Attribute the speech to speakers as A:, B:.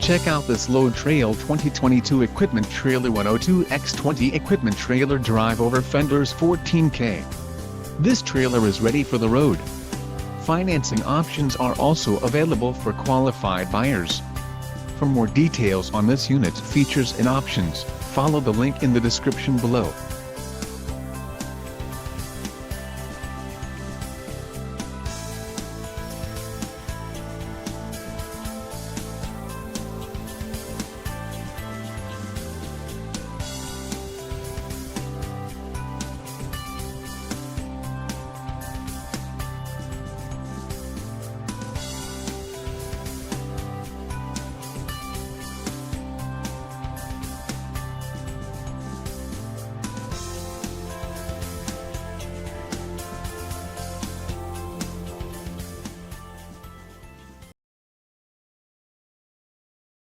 A: Check out this Load Trail 2022 Equipment Trailer 102x20 Equipment Trailer Drive over Fenders 14K. This trailer is ready for the road. Financing options are also available for qualified buyers. For more details on this unit, features and options, follow the link in the description below.